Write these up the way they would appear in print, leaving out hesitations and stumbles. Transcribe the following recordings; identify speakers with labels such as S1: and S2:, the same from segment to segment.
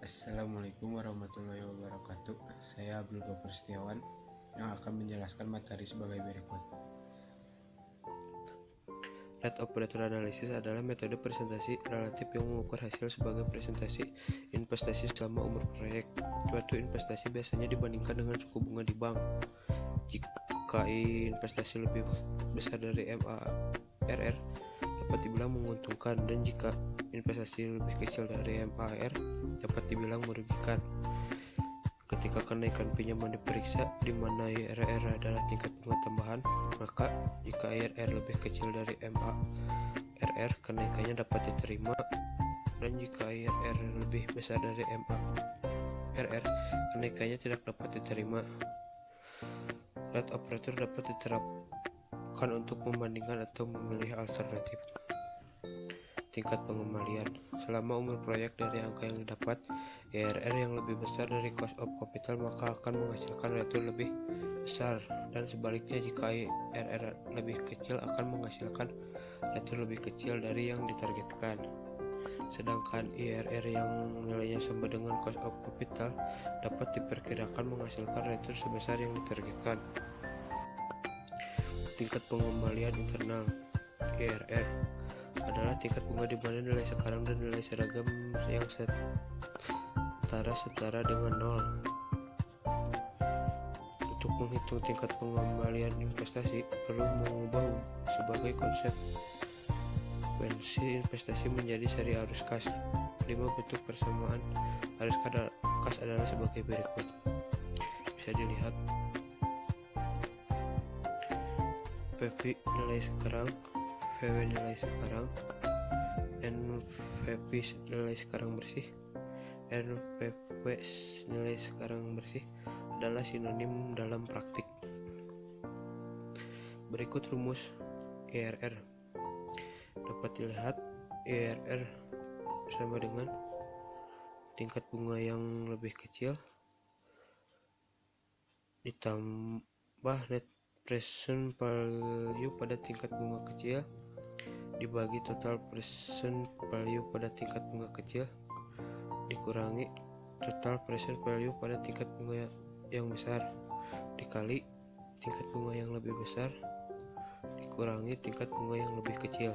S1: Assalamualaikum warahmatullahi wabarakatuh. Saya Abdul Ghaffar Setiawan yang akan menjelaskan materi sebagai berikut. Rate operator analysis adalah metode presentasi relatif yang mengukur hasil sebagai presentasi investasi selama umur proyek. Suatu investasi biasanya dibandingkan dengan suku bunga di bank. Jika investasi lebih besar dari MARR, dapat dibilang menguntungkan, dan jika investasi lebih kecil dari MAR dapat dibilang merugikan. Ketika kenaikan pinjaman diperiksa, di mana IRR adalah tingkat bunga tambahan, maka jika IRR lebih kecil dari MARR, kenaikannya dapat diterima, dan jika IRR lebih besar dari MARR, kenaikannya tidak dapat diterima. Rate operator dapat diterapkan untuk membandingkan atau memilih alternatif. Tingkat pengembalian selama umur proyek dari angka yang didapat, IRR yang lebih besar dari cost of capital maka akan menghasilkan return lebih besar, dan sebaliknya jika IRR lebih kecil akan menghasilkan return lebih kecil dari yang ditargetkan. Sedangkan IRR yang nilainya sama dengan cost of capital dapat diperkirakan menghasilkan return sebesar yang ditargetkan. Tingkat pengembalian internal IRR adalah tingkat bunga di mana nilai sekarang dan nilai seragam yang setara dengan 0. Untuk menghitung tingkat pengembalian investasi perlu mengubah sebagai konsekuensi investasi menjadi seri arus kas. 5 bentuk persamaan arus kas adalah sebagai berikut. Bisa dilihat PV nilai sekarang, VW nilai sekarang, NVP nilai sekarang bersih, NPV nilai sekarang bersih adalah sinonim dalam praktik. Berikut rumus IRR. Dapat dilihat IRR sama dengan tingkat bunga yang lebih kecil ditambah net present value pada tingkat bunga kecil dibagi total present value pada tingkat bunga kecil dikurangi total present value pada tingkat bunga yang besar dikali tingkat bunga yang lebih besar dikurangi tingkat bunga yang lebih kecil.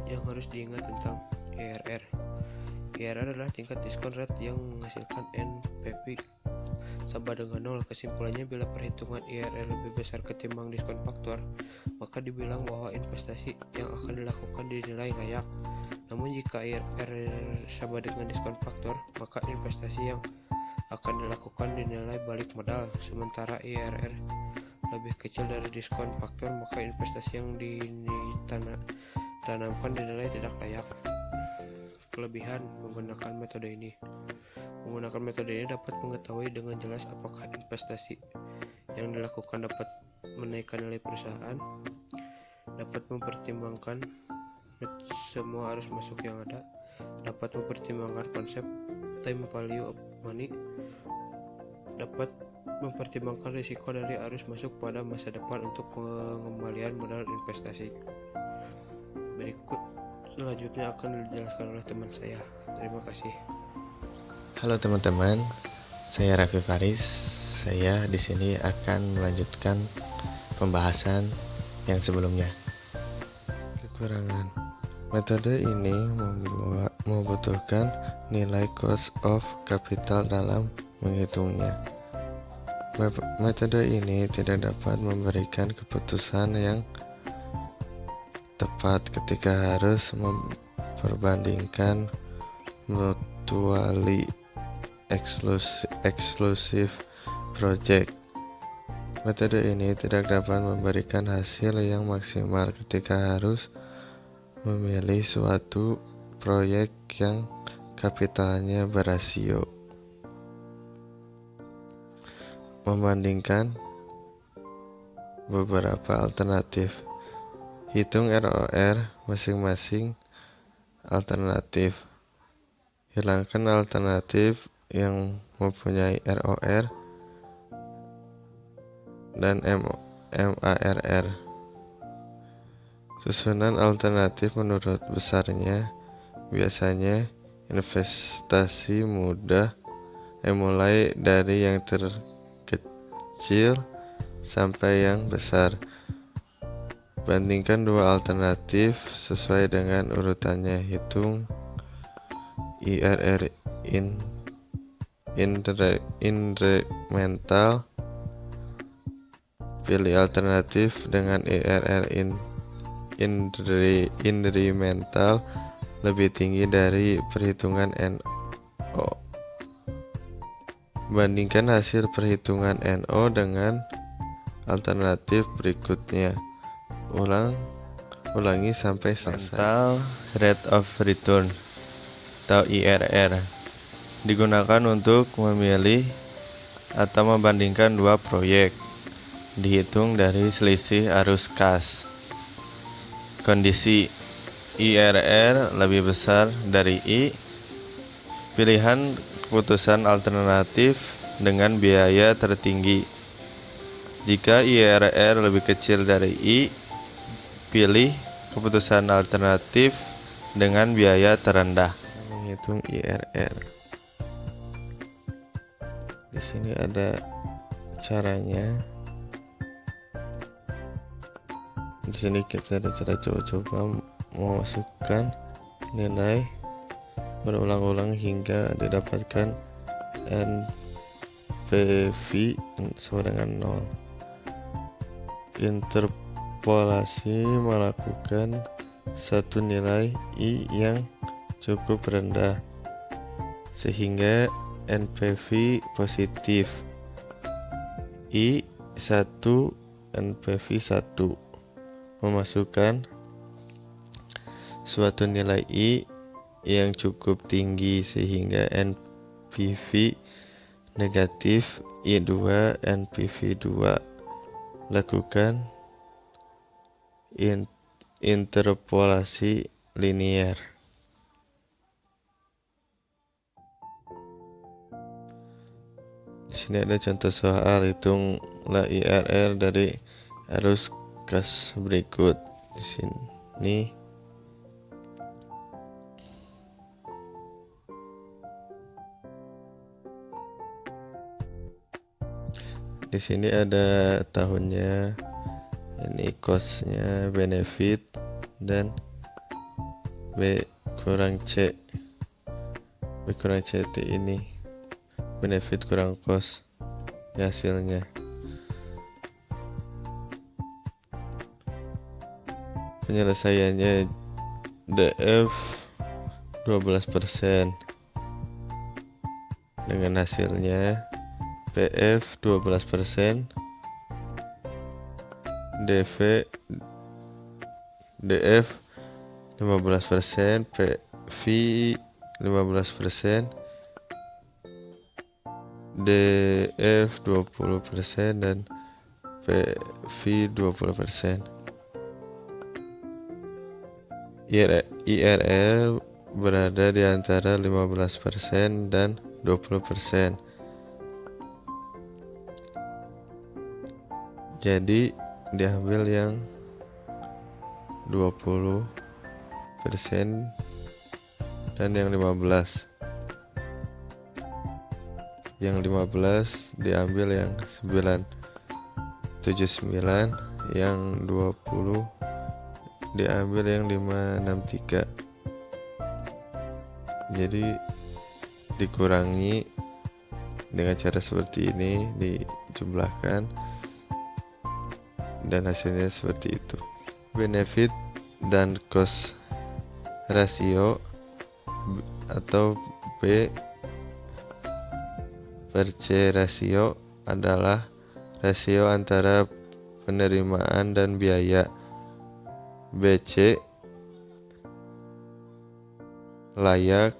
S1: Yang harus diingat tentang IRR. IRR adalah tingkat diskon rate yang menghasilkan NPV sama dengan 0. Kesimpulannya, bila perhitungan IRR lebih besar ketimbang diskon faktor, maka dibilang bahwa investasi yang akan dilakukan dinilai layak. Namun jika IRR sama dengan diskon faktor, maka investasi yang akan dilakukan dinilai balik modal. Sementara IRR lebih kecil dari diskon faktor, maka investasi yang ditanamkan dinilai tidak layak. Kelebihan menggunakan metode ini. Menggunakan metode ini dapat mengetahui dengan jelas apakah investasi yang dilakukan dapat menaikkan nilai perusahaan, dapat mempertimbangkan semua arus masuk yang ada, dapat mempertimbangkan konsep time value of money, dapat mempertimbangkan risiko dari arus masuk pada masa depan untuk pengembalian modal investasi. Berikut selanjutnya akan dijelaskan oleh teman saya. Terima kasih.
S2: Halo teman-teman, saya Raffi Faris. Saya di sini akan melanjutkan pembahasan yang sebelumnya. Kekurangan metode ini membutuhkan nilai cost of capital dalam menghitungnya. Metode ini tidak dapat memberikan keputusan yang tepat ketika harus memperbandingkan mutually eksklusif project. Metode ini tidak dapat memberikan hasil yang maksimal ketika harus memilih suatu proyek yang kapitalnya berasio. Membandingkan beberapa alternatif. Hitung ROR masing-masing alternatif. Hilangkan alternatif yang mempunyai ROR dan MARR. Susunan alternatif menurut besarnya biasanya investasi mulai dari yang terkecil sampai yang besar. Bandingkan dua alternatif sesuai dengan urutannya. Hitung IRR incremental. Pilih alternatif dengan IRR incremental lebih tinggi dari perhitungan NO. Bandingkan hasil perhitungan NO dengan alternatif berikutnya. Ulangi sampai selesai. Incremental rate of return atau IRR digunakan untuk memilih atau membandingkan dua proyek. Dihitung dari selisih arus kas. Kondisi IRR lebih besar dari I. Pilihan keputusan alternatif dengan biaya tertinggi. Jika IRR lebih kecil dari I, pilih keputusan alternatif dengan biaya terendah. Menghitung IRR. Di sini ada caranya. Di sini kita ada cara coba memasukkan nilai berulang-ulang hingga didapatkan NPV sama dengan 0. Interpolasi melakukan satu nilai I yang cukup rendah sehingga NPV positif. I1 NPV 1 memasukkan suatu nilai I yang cukup tinggi sehingga NPV negatif. I2 NPV 2. Lakukan interpolasi linier. Di sini ada contoh soal. Hitunglah IRR dari arus kas berikut. Di sini ada tahunnya, ini costnya, benefit, dan B kurang C. B kurang C itu ini benefit kurang cost ya hasilnya. Penyelesaiannya DF 12% dengan hasilnya PF 12%, DF 15%, PV 15%, DF 20%, dan PV 20%. IRR berada di antara 15% dan 20%. Jadi diambil yang 20% dan yang 15. Yang 15 diambil yang 979, yang 20 diambil yang 563. Jadi dikurangi dengan cara seperti ini, dijumlahkan dan hasilnya seperti itu. Benefit dan cost ratio atau B per C ratio adalah rasio antara penerimaan dan biaya. BC layak,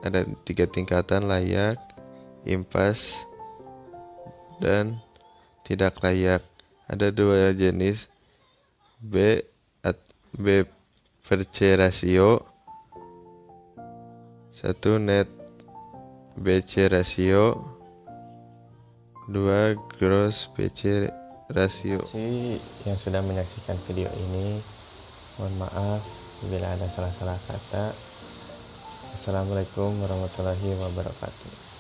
S2: ada 3 tingkatan: layak, impas, dan tidak layak. Ada 2 jenis B per C ratio. 1 net BC ratio, 2 gross BC ratio. Yang sudah menyaksikan video ini, mohon maaf bila ada salah-salah kata. Assalamualaikum warahmatullahi wabarakatuh.